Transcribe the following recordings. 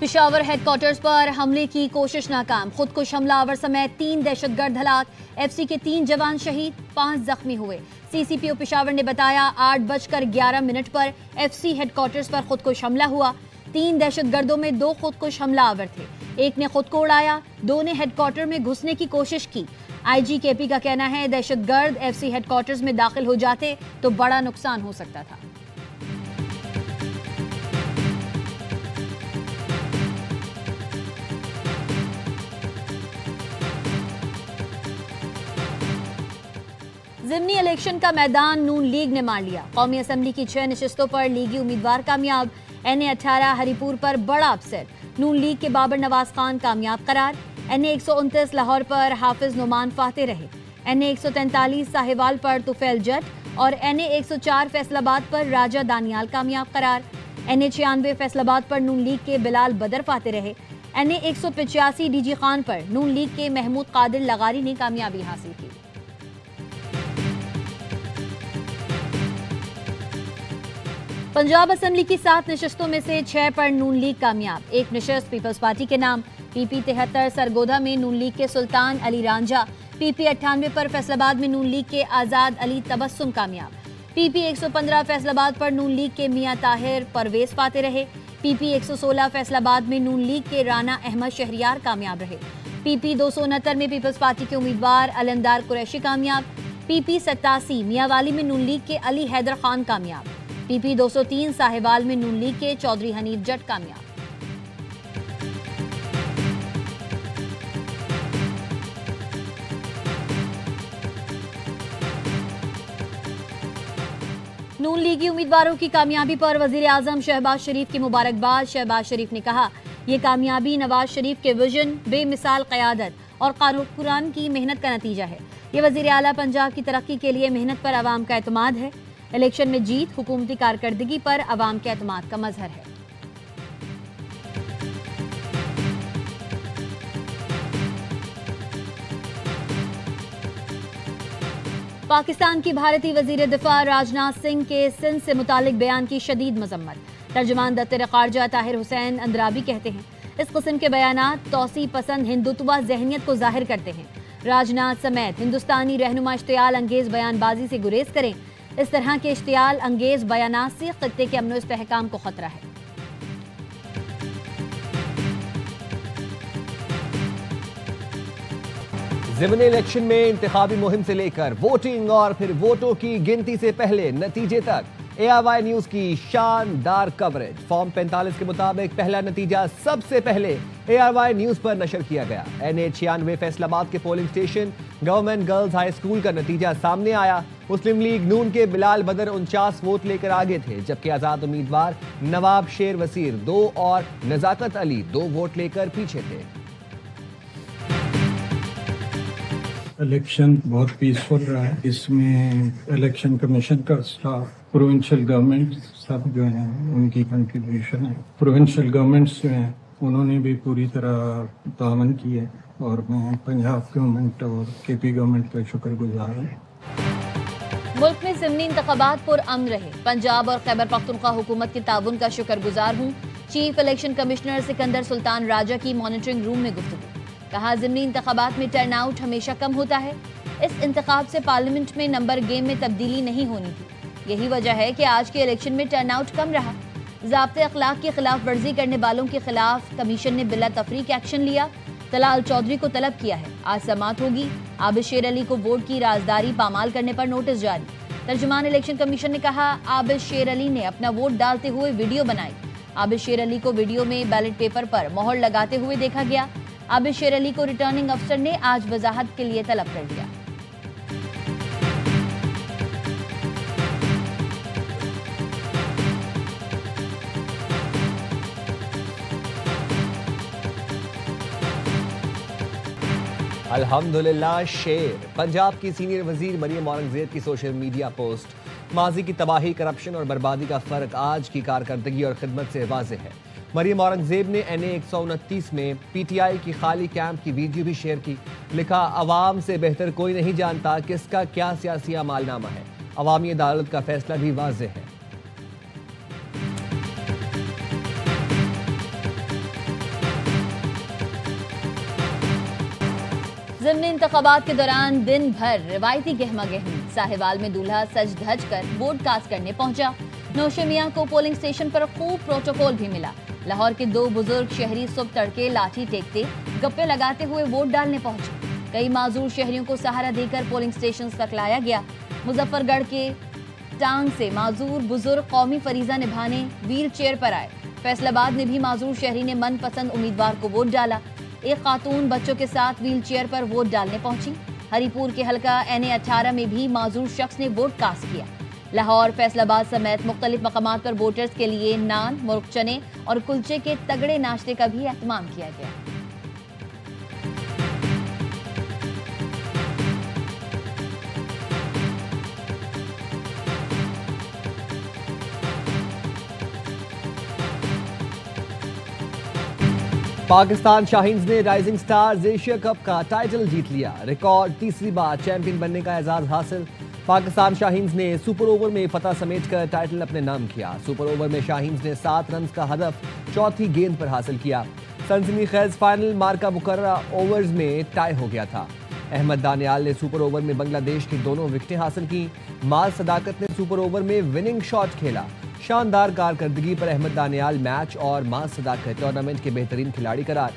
Peshawar headquarters पर हमले की कोशिश नाकाम, खुदकुश हमलावर समेत 3 दहशतगर्द हलाक, एफसी के 3 जवान शहीद, 5 जख्मी हुए। सीसीपीओ पेशावर ने बताया 8:11 पर एफसी हेडक्वार्टर्स पर खुदकुश हमला हुआ। 3 दहशतगर्दों में 2 खुदकुश हमलावर थे, एक ने खुद को उड़ाया, 2 ने हेडक्वार्टर में घुसने की कोशिश की। आईजीकेपी का कहना है दहशतगर्द एफसी हेडक्वार्टर्स में दाखिल हो जाते तो बड़ा नुकसान हो सकता था। ज़िमनी इलेक्शन का मैदान नून लीग ने मार लिया। कौमी असम्बली की 6 नशिस्तों पर लीगी उम्मीदवार कामयाब। NA-18 हरिपुर पर बड़ा अपसेट, नून लीग के बाबर नवाज खान कामयाब करार। NA-129 लाहौर पर हाफिज नुमान फाते रहे। NA-143 साहिवाल पर तुफैल जट और NA-104 फैसलाबाद पर राजा दानियाल कामयाब करार। NA-96 फैसलाबाद पर नून लीग के बिलाल बदर फाते रहे। NA-185 डीजी खान पर नून लीग के महमूद कादिर लगारी ने कामयाबी हासिल की। पंजाब असम्बली की 7 नशिस्तों में से 6 पर नून लीग कामयाब। एक नशिस्त पीपल्स पार्टी के नाम। PP 73 सरगोधा में नून लीग के सुल्तान अली रांझा, PP 98 पर फैसलाबाद में नून लीग के आजाद अली तबस्सुम कामयाब। PP 115 फैसलाबाद पर नून लीग के मियां ताहिर परवेज पाते रहे। PP 116 फैसलाबाद में नून लीग के राना अहमद शहरियार कामयाब रहे। PP 269 में पीपल्स पार्टी के उम्मीदवार अलमदार कुरैशी कामयाब। PP 87 मियांवाली में नून लीग के अली हैदर खान कामयाब। PP 203 साहिवाल में नून लीग के चौधरी हनीफ जट कामयाब। नून लीगी उम्मीदवारों की कामयाबी पर वजीर आजम शहबाज शरीफ की मुबारकबाद। शहबाज शरीफ ने कहा यह कामयाबी नवाज शरीफ के विजन, बेमिसाल क़यादत और क़ुरान की मेहनत का नतीजा है। ये वजीर आला पंजाब की तरक्की के लिए मेहनत पर अवाम का एतमाद है। इलेक्शन में जीत हुकूमती कारकर्दगी पर अवाम के एतमाद का मजहर है। पाकिस्तान की भारतीय वजीर दिफा राजनाथ सिंह के सिंध से मुतालिक बयान की शदीद मजम्मत। तर्जुमान दफ्तर ख़ारजा ताहिर हुसैन अंद्राबी कहते हैं इस किस्म के बयानात तौसी पसंद हिंदुत्वा जहनियत को जाहिर करते हैं। राजनाथ समेत हिंदुस्तानी रहनुमा इश्तियाल अंगेज बयानबाजी से गुरेज करें। इस तरह के इश्तियाल अंगेज बयानात से खित्ते के अमन इस्तेहकाम को खतरा है। ज़िमनी इलेक्शन में इंतखाबी मुहिम से लेकर वोटिंग और फिर वोटों की गिनती से पहले नतीजे तक ARY न्यूज की शानदार कवरेज। फॉर्म 45 के मुताबिक पहला नतीजा सबसे पहले ARY न्यूज पर नशर किया गया। NA-96 फैसलाबाद के polling station government girls high school का नतीजा सामने आया। मुस्लिम लीग नून के बिलाल बदर 49 वोट लेकर आगे थे, जबकि आजाद उम्मीदवार नवाब शेर वसीर 2 और नजाकत अली 2 वोट लेकर पीछे थे। इलेक्शन बहुत पीसफुल रहा है। इसमें इलेक्शन कमीशन का स्टाफ, प्रोविंशियल गवर्नमेंट सब जो हैं उनकी कंट्रीब्यूशन है। प्रोविंशियल गवर्नमेंट्स जो हैं उन्होंने भी पूरी तरह तावन की है और मैं पंजाब गवर्नमेंट और KP गवर्नमेंट का शुक्रगुजार हूँ। मुल्क में ज़िमनी इंतखाबात पुरअमन रहे। पंजाब और खैबर पख्तूनख्वा हुकूमत के ताउन का शुक्रगुजार हूँ। Chief election commissioner Sikandar Sultan Raja की मॉनिटरिंग रूम में गुफ्तगू। कहा ज़िमनी इंतखाबात में टर्न आउट हमेशा कम होता है। इस इंतखाब से पार्लियामेंट में नंबर गेम में तब्दीली नहीं होनी थी। यही वजह है कि आज के इलेक्शन में टर्न आउट कम रहा। ज़ाब्ते अखलाक की खिलाफ वर्जी करने वालों के खिलाफ कमीशन ने बिला तफरीक एक्शन लिया। तलाल चौधरी को तलब किया है। आज समाअत होगी। आबिद शेर अली को वोट की राजदारी पामाल करने पर नोटिस जारी। तर्जुमान इलेक्शन कमीशन ने कहा आबिद शेर अली ने अपना वोट डालते हुए वीडियो बनाई। आबिद शेर अली को वीडियो में बैलेट पेपर पर मोहर लगाते हुए देखा गया। आबिद शेर अली को रिटर्निंग अफसर ने आज वजाहत के लिए तलब कर दिया। अल्हम्दुलिल्लाह शेर। पंजाब की सीनियर वजीर मरियम औरंगजेब की सोशल मीडिया पोस्ट माजी की तबाही, करप्शन और बर्बादी का फर्क आज की कारकर्दगी और खिदमत से वाज़ेह है। मरियम औरंगजेब ने NA-129 में PTI की खाली कैंप की वीडियो भी शेयर की। लिखा अवाम से बेहतर कोई नहीं जानता किसका क्या सियासी अमालनामा है। अवामी अदालत का फैसला भी वाज़ेह है। ज़िमनी इंतखाबात के दौरान दिन भर रिवायती गहमा गहमी। साहिवाल में दूल्हा सज धज कर वोट कास्ट करने पहुंचा। नौशे मियां को पोलिंग स्टेशन पर खूब प्रोटोकॉल भी मिला। लाहौर के 2 बुजुर्ग शहरी सुबह तड़के लाठी टेकते गप्पे लगाते हुए वोट डालने पहुंचे। कई माजूर शहरियों को सहारा देकर पोलिंग स्टेशन तक लाया गया। मुजफ्फरगढ़ के टांग से माजूर बुजुर्ग कौमी फरीजा निभाने व्हील चेयर पर आए। फैसलाबाद में भी माजूर शहरी ने मनपसंद उम्मीदवार को वोट डाला। एक खातून बच्चों के साथ व्हील चेयर पर वोट डालने पहुंची। हरीपुर के हल्का NA 18 में भी माजूर शख्स ने वोट कास्ट किया। लाहौर, फैसलाबाद समेत मुख्तलिफ मकामात पर वोटर्स के लिए नान, मुर्ग चने और कुलचे के तगड़े नाश्ते का भी एहतमाम किया गया। पाकिस्तान शाहीन्स ने राइजिंग स्टार्स एशिया कप का टाइटल जीत लिया। रिकॉर्ड तीसरी बार चैंपियन बनने का एजाज हासिल। पाकिस्तान शाहीन्स ने सुपर ओवर में फतह समेटकर टाइटल अपने नाम किया। सुपर ओवर में शाहीन्स ने 7 रन का हदफ चौथी गेंद पर हासिल किया। सनसनीखेज फाइनल मार्का मुकर्ररा ओवर्स में टाई हो गया था। अहमद दानियाल ने सुपर ओवर में बांग्लादेश की 2 विकेटें हासिल की। माल सदाकत ने सुपर ओवर में विनिंग शॉट खेला। शानदार कारकर्दगी पर अहमद दानियाल मैच और माल सदाकत टूर्नामेंट के बेहतरीन खिलाड़ी करार।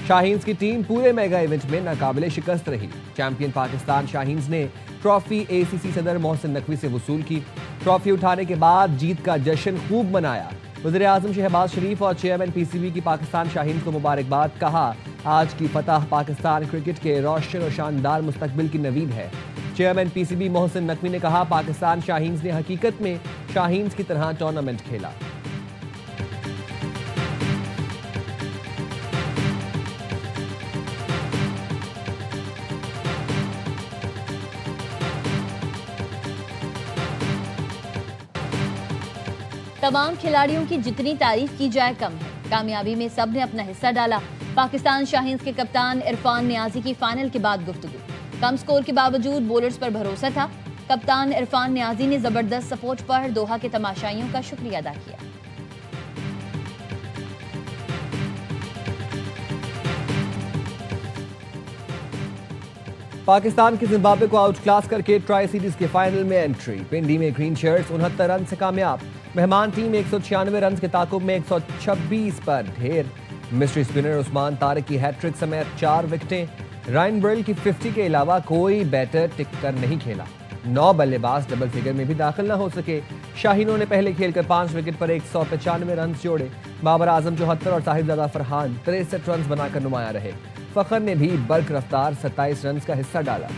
शाहीन्स की टीम पूरे मेगा इवेंट में नाकाबिले शिकस्त रही। चैंपियन पाकिस्तान शाहीन्स ने ट्रॉफी ACC सदर मोहसिन नकवी से वसूल की। ट्रॉफी उठाने के बाद जीत का जश्न खूब मनाया। वज़ीर-ए-आज़म शहबाज शरीफ और चेयरमैन PCB की पाकिस्तान शाहीन्स को मुबारकबाद। कहा, आज की फतह पाकिस्तान क्रिकेट के रोशन और शानदार मुस्तकबिल की नवीद है। चेयरमैन PCB मोहसिन नकवी ने कहा, पाकिस्तान शाहीन्स ने हकीकत में शाहीन्स की तरह टूर्नामेंट खेला। तमाम खिलाड़ियों की जितनी तारीफ की जाए कम है। कामयाबी में सब ने अपना हिस्सा डाला। पाकिस्तान शाहीन्स के कप्तान इरफान नियाजी की फाइनल के बाद गुफ्तगू। कम स्कोर के बावजूद बॉलर्स पर भरोसा था। कप्तान इरफान नियाजी ने जबरदस्त सपोर्ट पर दोहा के तमाशाइयों का शुक्रिया अदा किया। पाकिस्तान की जिम्बाब्वे को आउट क्लास करके ट्राई सीरीज के फाइनल में एंट्री। पिंडी में ग्रीन शर्ट्स 69 रन से कामयाब। मेहमान टीम 196 रन के ताकुब में 126 पर ढेर। मिस्ट्री स्पिनर उस्मान तारिक की हैट्रिक समेत 4 विकेटें। रायन ब्रेल की 50 के अलावा कोई बैटर टिक कर नहीं खेला। 9 बल्लेबाज डबल फिगर में भी दाखिल न हो सके। शाहीनों ने पहले खेलकर 5 विकेट पर 195 रन जोड़े। बाबर आजम 74 और साहिबजादा फरहान 63 रन बनाकर नुमाया रहे। फखर ने भी बर्क रफ्तार 27 रन का हिस्सा डाला।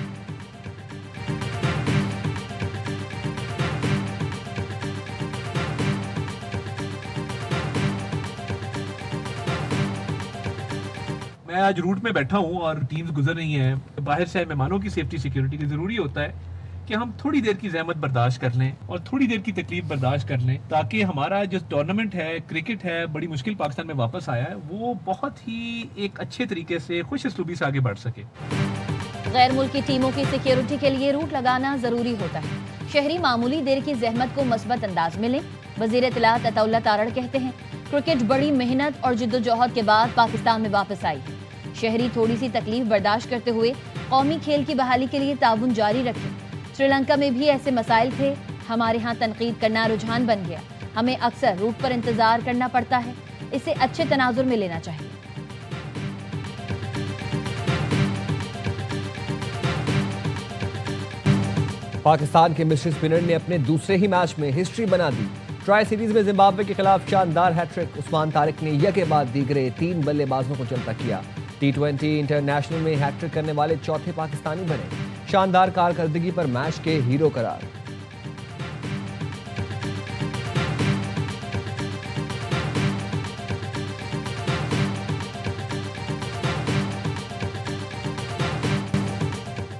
मैं आज रूट में बैठा हूँ और टीम्स गुजर रही हैं। बाहर से मेहमानों की सेफ्टी सिक्योरिटी की ज़रूरी होता है कि हम थोड़ी देर की जहमत बर्दाश्त कर लें और थोड़ी देर की तकलीफ बर्दाश्त कर लें, ताकि हमारा जो टूर्नामेंट है, क्रिकेट है, बड़ी मुश्किल पाकिस्तान में वापस आया है, वो बहुत ही एक अच्छे तरीके से खुश असलूबी से आगे बढ़ सके। गैर मुल्की टीमों की सिक्योरिटी के लिए रूट लगाना जरूरी होता है। शहरी मामूली देर की जहमत को मस्बत अंदाज में लें। वज़ीर इत्तलात अताउल्लाह तारड़ कहते हैं, क्रिकेट बड़ी मेहनत और जिद्दोजहद के बाद पाकिस्तान में वापस आई है। शहरी थोड़ी सी तकलीफ बर्दाश्त करते हुए कौमी खेल की बहाली के लिए ताउन जारी रखें। श्रीलंका में भी ऐसे मसाइल थे। हमारे यहाँ तनकीद करना रुझान बन गया। हमें अक्सर रूट पर इंतजार करना पड़ता है। इसे अच्छे तनाजुर में लेना चाहिए। पाकिस्तान के मिस्ट्री स्पिनर ने अपने दूसरे ही मैच में हिस्ट्री बना दी। ट्राई सीरीज में जिम्बाब्वे के खिलाफ शानदार हैट्रिक। उस्मान तारिक ने यके बाद दीगरे 3 बल्लेबाजों को चलता किया। T20 इंटरनेशनल में हैट्रिक करने वाले चौथे पाकिस्तानी बने। शानदार कारकर्दगी पर मैच के हीरो करार।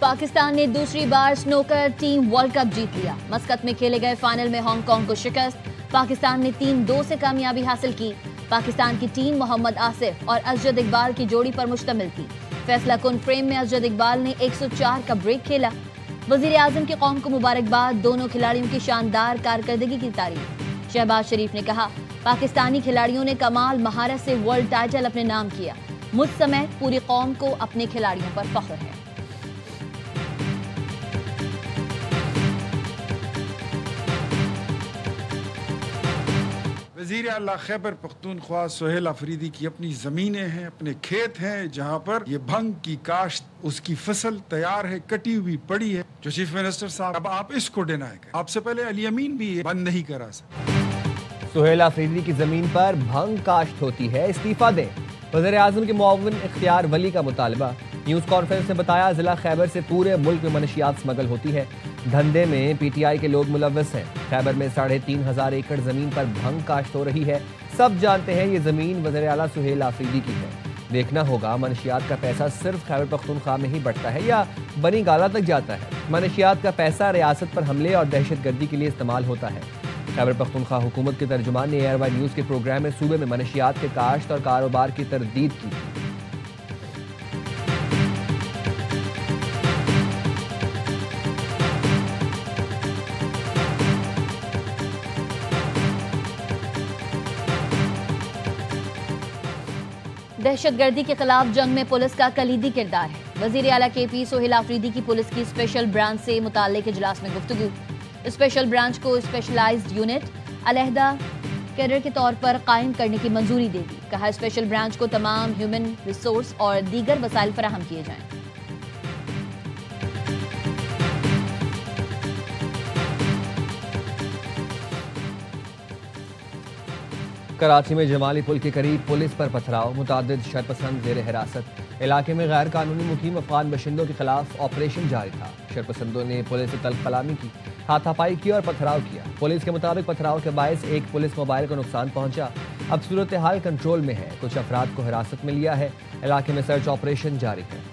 पाकिस्तान ने दूसरी बार स्नूकर टीम वर्ल्ड कप जीत लिया। मस्कत में खेले गए फाइनल में हांगकांग को शिकस्त। पाकिस्तान ने 3-2 से कामयाबी हासिल की। पाकिस्तान की टीम मोहम्मद आसिफ और अजद इकबाल की जोड़ी पर मुश्तमिल थी। फैसला कुन फ्रेम में अजद इकबाल ने 104 का ब्रेक खेला। वज़ीर-ए-आज़म की कौम को मुबारकबाद। दोनों खिलाड़ियों की शानदार कारकर्दगी की तारीफ। शहबाज शरीफ ने कहा, पाकिस्तानी खिलाड़ियों ने कमाल महारत से वर्ल्ड टाइटल अपने नाम किया। मुझ समेत पूरी कौम को अपने खिलाड़ियों पर फख्र है। वज़ीर आला खैबर पख्तूनख्वा सुहेल अफरीदी की अपनी ज़मीनें हैं, अपने खेत हैं, जहाँ पर ये भंग की काश्त, उसकी फसल तैयार है, कटी हुई पड़ी है। जो चीफ मिनिस्टर साहब, अब आप इसको डिनाई करें। आपसे पहले अली अमीन भी ये बंद नहीं करा सकते। सुहेल अफरीदी की जमीन पर भंग काश्त होती है, इस्तीफा दें। वज़ीर आज़म के मुआविन इख्तियार वली का मुतालबा। न्यूज़ कॉन्फ्रेंस में बताया, जिला खैबर से पूरे मुल्क में मनशियात स्मगल होती है। धंधे में पीटीआई के लोग मुलव्वस हैं। खैबर में 3,500 एकड़ जमीन पर भंग काश्त हो रही है। सब जानते हैं ये जमीन वज़ीर आला सुहेल अफरीदी की है। देखना होगा मनशियात का पैसा सिर्फ खैबर पख्तूनख्वा में ही बढ़ता है या बनी गाला तक जाता है। मनशियात का पैसा रियासत पर हमले और दहशतगर्दी के लिए इस्तेमाल होता है। खैबर पख्तूनख्वा हुकूमत के तर्जुमान ने ARY न्यूज़ के प्रोग्राम में सूबे में मनशियात के काश्त और कारोबार की तरदीद की। दहशतगर्दी के खिलाफ जंग में पुलिस का कलीदी किरदार है। वजीर आला KP सुहेल अफरीदी की पुलिस की स्पेशल ब्रांच से मुताल्लिक इजलास में गुफ्तगू। स्पेशल ब्रांच को स्पेशलाइज्ड यूनिट अलहदा कैडर के तौर पर कायम करने की मंजूरी दे दी। कहा, स्पेशल ब्रांच को तमाम ह्यूमन रिसोर्स और दीगर वसाइल फराहम किए जाएं। कराची में जमाली पुल के करीब पुलिस पर पथराव, मुतादिद शरपसंद जेर हिरासत। इलाके में गैर कानूनी मुकीम अफगान बाशिंदों के खिलाफ ऑपरेशन जारी था। शरपसंदों ने पुलिस से तल्ख कलामी की, हाथापाई की और पथराव किया। पुलिस के मुताबिक पथराव के बायस एक पुलिस मोबाइल को नुकसान पहुंचा। अब सूरत हाल कंट्रोल में है। कुछ अफराद को हिरासत में लिया है। इलाके में सर्च ऑपरेशन जारी है।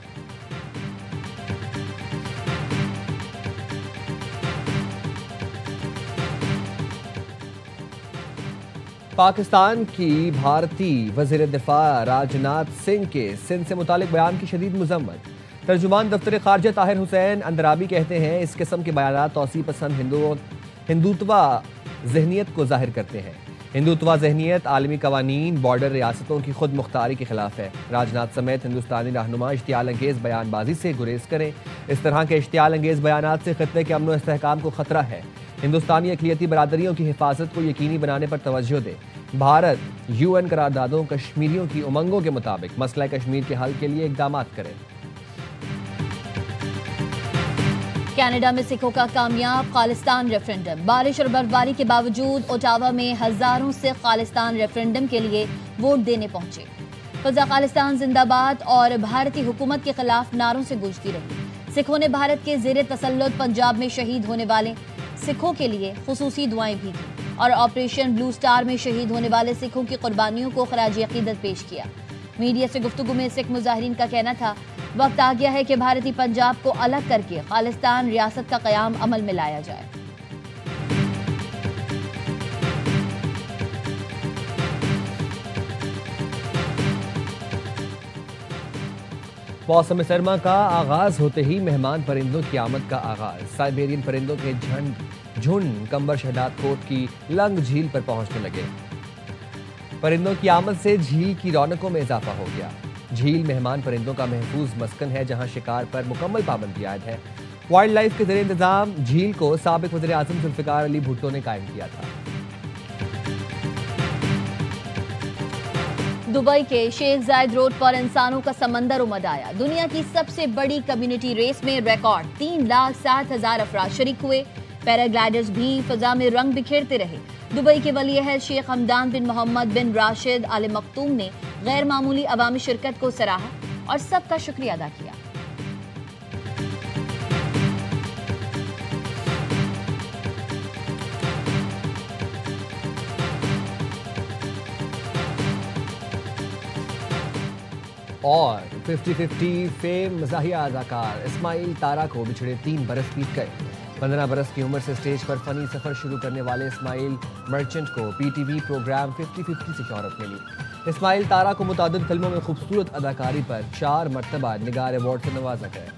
पाकिस्तान की भारतीय वज़ीर दिफा राजनाथ सिंह के सिंध से मुतालिक बयान की शदीद मज़म्मत। तर्जुमान दफ्तर ख़ारजा ताहिर हुसैन अंदराबी कहते हैं, इस किस्म के बयानात तौसीफ़ पसंद हिंदुत्वा जहनीत को जाहिर करते हैं। हिंदुत्वा जहनीत आलमी कवानीन, बॉर्डर रियासतों की खुद मुख्तारी के खिलाफ है। राजनाथ समेत हिंदुस्तानी रहनुमा इश्तियाल अंगेज़ बयानबाजी से गुरेज करें। इस तरह के इश्तियाल अंगेज़ बयानात से खित्ते के अमन व इस्तेहकाम को खतरा है। हिंदुस्तानी अक़लियती बरादरियों की हिफाजत को यकीनी बनाने पर तवज्जो दे। भारत UN करारदादों कश्मीरियों की उमंगों के मुताबिक मसला कश्मीर के हल के लिए इक़दाम करें। कनाडा में सिखों का कामयाब खालिस्तान रेफरेंडम। बारिश और बर्फबारी के बावजूद ओटावा में हजारों सिख खालिस्तान रेफरेंडम के लिए वोट देने पहुंचे। फजा खालिस्तान जिंदाबाद और भारतीय हुकूमत के खिलाफ नारों से गूंजती रही। सिखों ने भारत के ज़ेरे तसल्लुत पंजाब में शहीद होने वाले सिखों के लिए खुसूसी दुआएं भी की और ऑपरेशन ब्लू स्टार में शहीद होने वाले सिखों की कुर्बानियों को खराज अकीदत पेश किया। मीडिया से गुफ्तगू में सिख मुजाहिरीन का कहना था, वक्त आ गया है कि भारतीय पंजाब को अलग करके खालिस्तान रियासत का क़याम अमल में लाया जाए। मौसम सरमा का आगाज होते ही मेहमान परिंदों की आमद का आगाज। साइबेरियन परिंदों के झुंड कंबर शहदाद कोट की लंग झील पर पहुंचने लगे। परिंदों की आमद से झील की रौनकों में इजाफा हो गया। झील मेहमान परिंदों का महफूज मस्कन है, जहां शिकार पर मुकम्मल पाबंदी आयद है। वाइल्ड लाइफ के ज़रिए इंतजाम झील को साबिक वज़ीर आज़म जुल्फ़िकार अली भुट्टो ने कायम किया था। दुबई के शेख जायद रोड पर इंसानों का समंदर उमड़ आया। दुनिया की सबसे बड़ी कम्युनिटी रेस में रिकॉर्ड 3,07,000 अफराद शरीक हुए। पैराग्लाइडर्स भी फजा में रंग बिखेरते रहे। दुबई के वली अहद शेख हमदान बिन मोहम्मद बिन राशिद आल मखतूम ने गैर मामूली अवामी शिरकत को सराहा और सबका शुक्रिया अदा किया। और 50-50 फेम मज़ाहिया अदाकार इस्माइल तारा को बिछड़े 3 बरस बीत गए। 15 बरस की उम्र से स्टेज पर फनी सफ़र शुरू करने वाले इस्माइल मर्चेंट को PTV प्रोग्राम 50-50 से शोहरत मिली। इस्माइल तारा को मुतादिद फिल्मों में खूबसूरत अदाकारी पर 4 मरतबा निगार अवार्ड से नवाजा गया।